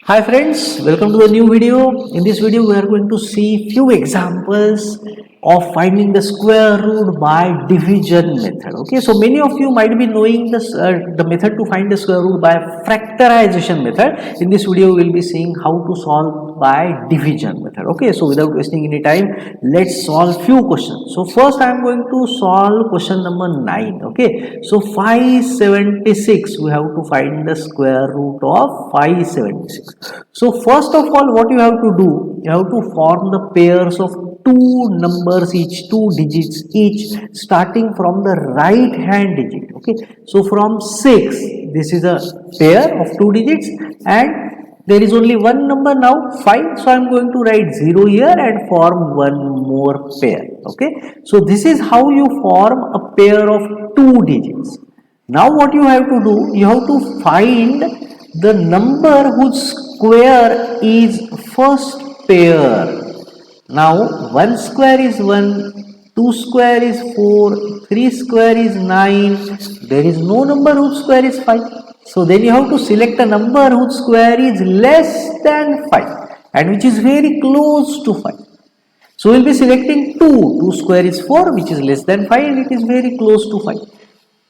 Hi friends, welcome to a new video. In this video we are going to see few examples of finding the square root by division method. Okay, so many of you might be knowing this the method to find the square root by factorization method. In this video we will be seeing how to solve by division method. Okay, so without wasting any time, let's solve few questions. So first I am going to solve question number 9. Okay, so 576 we have to find the square root of 576. So first of all, what you have to do, you have to form the pairs of two numbers each, two digits each, starting from the right hand digit. Okay, so from 6, this is a pair of two digits, and there is only one number now, 5. So I am going to write 0 here and form one more pair. Okay, so this is how you form a pair of two digits. Now what you have to do, you have to find the number whose square is first pair. Now 1 square is 1, 2 square is 4, 3 square is 9. There is no number whose square is 5. So then you have to select a number whose square is less than 5 and which is very close to 5. So we will be selecting 2. 2 square is 4, which is less than 5 and it is very close to 5.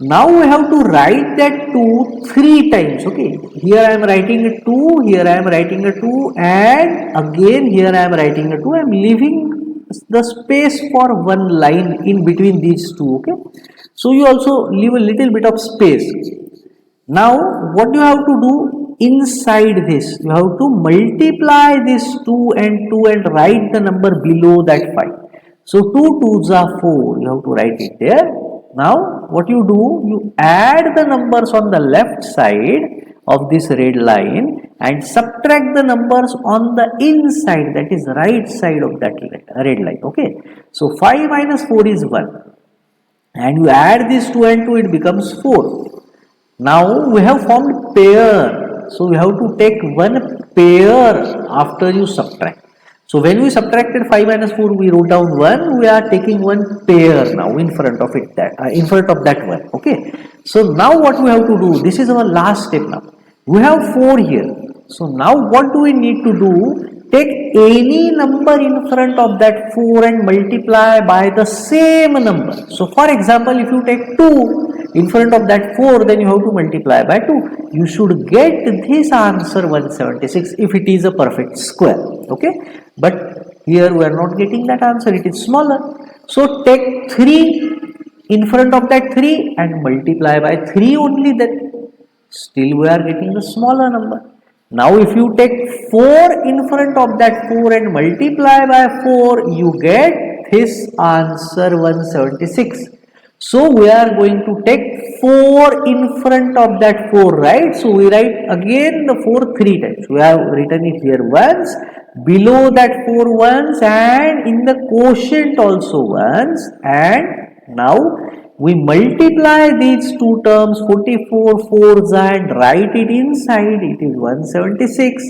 Now we have to write that 2 3 times. Okay, here I am writing a 2, here I am writing a 2, and again here I am writing a 2. I am leaving the space for one line in between these two. Okay, so you also leave a little bit of space. Now what you have to do inside this, you have to multiply this 2 and 2 and write the number below that 5. So 2 2s are 4, you have to write it there. Now what you do, you add the numbers on the left side of this red line and subtract the numbers on the inside, that is right side of that red line. Okay, so 5 minus 4 is 1 and you add this 2 and 2, it becomes 4. Now we have formed pair, so we have to take one pair after you subtract. So when we subtracted 5 minus 4, we wrote down 1. We are taking one pair now in front of it, in front of that one. Okay. So now what we have to do? This is our last step now. We have 4 here. So now what do we need to do? Take any number in front of that 4 and multiply by the same number. So for example, if you take 2 in front of that 4, then you have to multiply by 2. You should get this answer 176 if it is a perfect square. Okay, but here we are not getting that answer, it is smaller. So take 3 in front of that 3 and multiply by 3 only, then still we are getting the smaller number. Now if you take 4 in front of that 4 and multiply by 4, you get this answer 176. So we are going to take 4 in front of that 4, right? So we write again the 4 3 times. We have written it here once, below that 4 once, and in the quotient also once. And now we multiply these two terms, 44 4s, and write it inside. It is 176.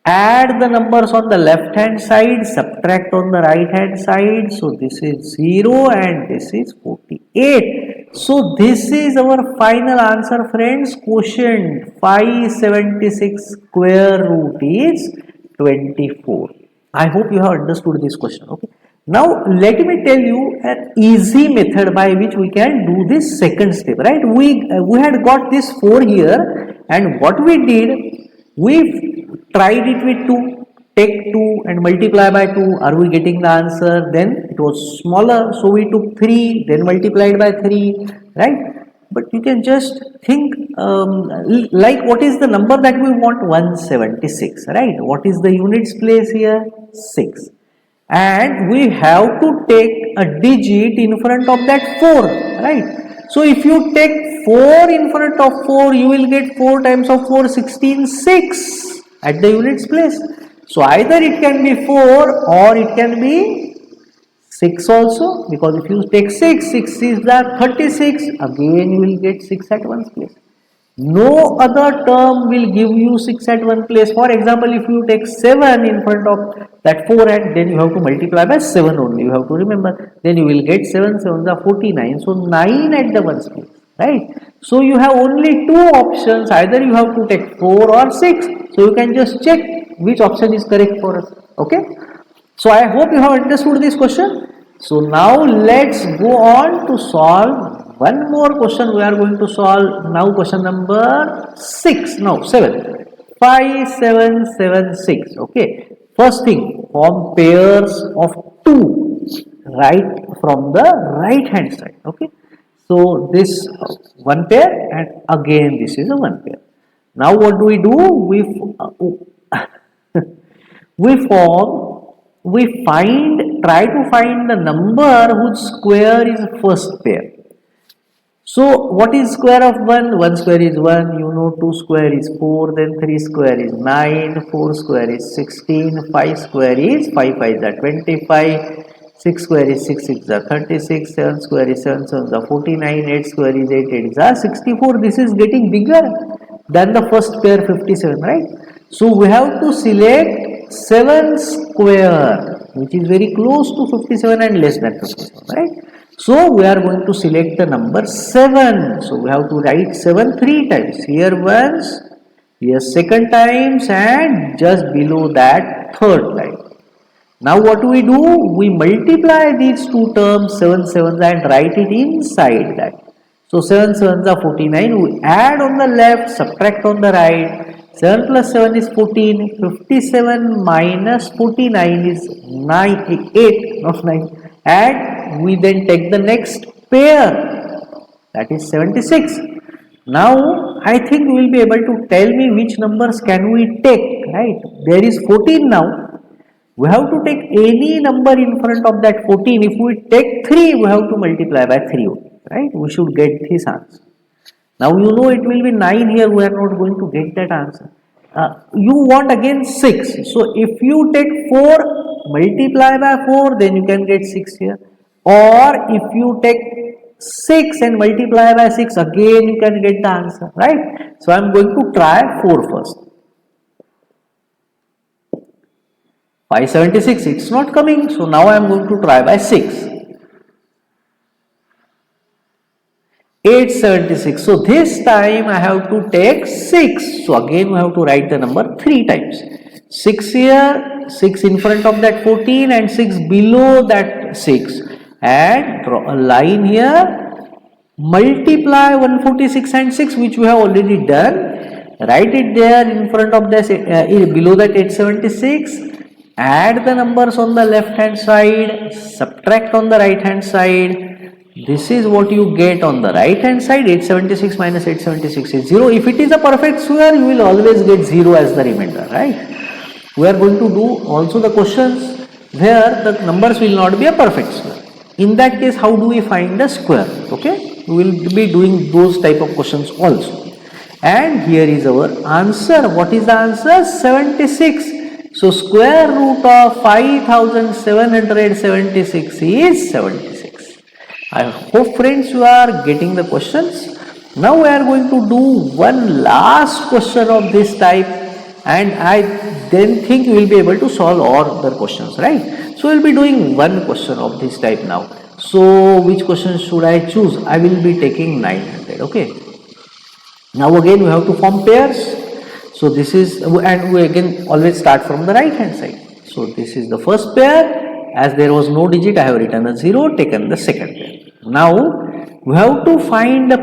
Add the numbers on the left hand side, subtract on the right hand side. So this is 0 and this is 48. So this is our final answer, friends. Quotient 576 square root is 24. I hope you have understood this question. Okay. Now let me tell you an easy method by which we can do this second step. Right? We had got this 4 here, and what we did, we tried it with 2, take 2 and multiply by 2. Are we getting the answer? Then it was smaller, so we took 3, then multiplied by 3, right? But you can just think like what is the number that we want? 176, right? What is the units place here? 6. And we have to take a digit in front of that 4, right? So if you take 4 in front of 4, you will get 4 times of 4, 16, 6 at the units place. So either it can be 4 or it can be 6 also, because if you take 6, 6 is the 36, again you will get 6 at one place. No other term will give you 6 at one place. For example, if you take 7 in front of that 4 and then you have to multiply by 7 only, you have to remember, then you will get 7 7s are 49, so 9 at the ones place, right? So you have only two options, either you have to take 4 or 6. So you can just check which option is correct for us, okay? So I hope you have understood this question. So now let's go on to solve one more question. We are going to solve now question number 6, no 7, 5, 7, 7, 6, okay? First thing, form pairs of 2 right from the right hand side, okay? So this one pair and again this is a one pair. Now what do? We form, we find, try to find the number whose square is first pair. So what is square of 1? 1 square is 1, you know, 2 square is 4, then 3 square is 9, 4 square is 16, 5 square is 5 5 is 25, 6 square is 6 6 is 36, 7 square is 7 7 is 49, 8 square is 8 8 is 64. This is getting bigger than the first pair 57, right? So we have to select 7 square, which is very close to 57 and less than 57, right? So we are going to select the number 7. So we have to write 7 3 times. Here once, here second times, and just below that third time. Now what do? We multiply these two terms 7 7s and write it inside that. So 7 7s are 49. We add on the left, subtract on the right. 7 plus 7 is 14. 57 minus 49 is 9, 8, not 9. And we then take the next pair, that is 76. Now I think you will be able to tell me which numbers can we take, right? There is 14 now. We have to take any number in front of that 14. If we take 3, we have to multiply by 3, right? We should get this answer. Now you know it will be 9 here, we are not going to get that answer. You want again 6. So if you take 4, multiply by 4, then you can get 6 here. Or if you take 6 and multiply by 6, again you can get the answer, right? So I am going to try 4 first. 576, it's not coming. So now I am going to try by 6. 876. So this time I have to take 6. So again we have to write the number 3 times. 6 here, 6 in front of that 14 and 6 below that 6. And draw a line here. Multiply 146 and 6, which we have already done. Write it there in front of this, below that 876. Add the numbers on the left hand side. Subtract on the right hand side. This is what you get on the right hand side. 876 minus 876 is 0. If it is a perfect square, you will always get 0 as the remainder, right? We are going to do also the questions where the numbers will not be a perfect square. In that case, how do we find the square? Okay, we will be doing those type of questions also. And here is our answer. What is the answer? 76. So square root of 5776 is 76. I hope friends you are getting the questions. Now we are going to do one last question of this type, and I then think you will be able to solve all other questions, right? So we will be doing one question of this type now. So which question should I choose? I will be taking 900, okay? Now again we have to form pairs. So this is, and we again always start from the right hand side. So this is the first pair. As there was no digit, I have written a 0, taken the second pair. Now we have to find a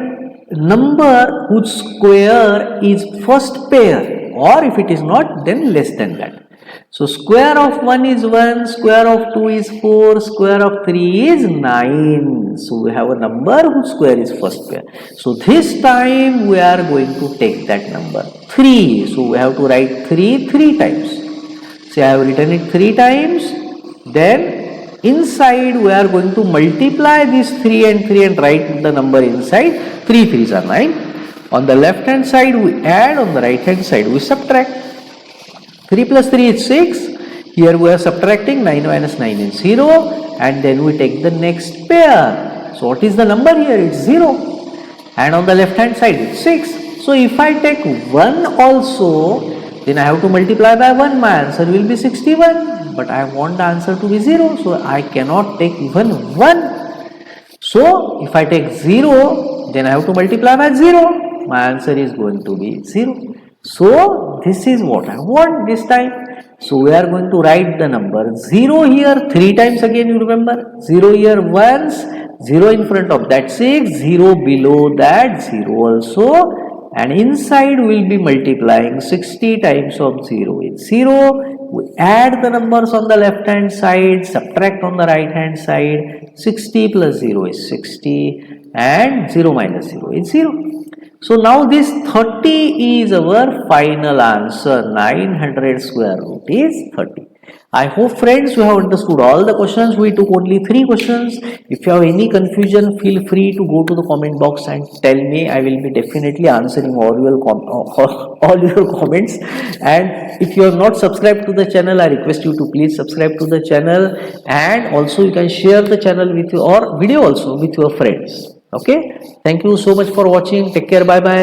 number whose square is first pair, or if it is not, then less than that. So square of 1 is 1, square of 2 is 4, square of 3 is 9. So we have a number whose square is first pair. So this time we are going to take that number 3. So we have to write 3 times. See, I have written it 3 times. Then inside we are going to multiply this 3 and write the number inside. 3 3s are 9. On the left hand side we add, on the right hand side we subtract. 3 plus 3 is 6. Here we are subtracting. 9 minus 9 is 0. And then we take the next pair. So what is the number here? It's 0. And on the left hand side it's 6. So if I take 1 also, then I have to multiply by 1. My answer will be 61. But I want the answer to be 0. So I cannot take even 1. So if I take 0, then I have to multiply by 0. My answer is going to be 0. So this is what I want this time. So we are going to write the number 0 here 3 times again, you remember. 0 here once, 0 in front of that 6, 0 below that 0 also. And inside we will be multiplying 60 times of 0 is 0. We add the numbers on the left hand side, subtract on the right hand side. 60 plus 0 is 60 and 0 minus 0 is 0. So now this 30 is our final answer. 900 square root is 30. I hope friends you have understood all the questions. We took only 3 questions. If you have any confusion, feel free to go to the comment box and tell me. I will be definitely answering all your comments. And if you have not subscribed to the channel, I request you to please subscribe to the channel. And also you can share the channel with your or video also with your friends. Okay. Thank you so much for watching. Take care. Bye bye.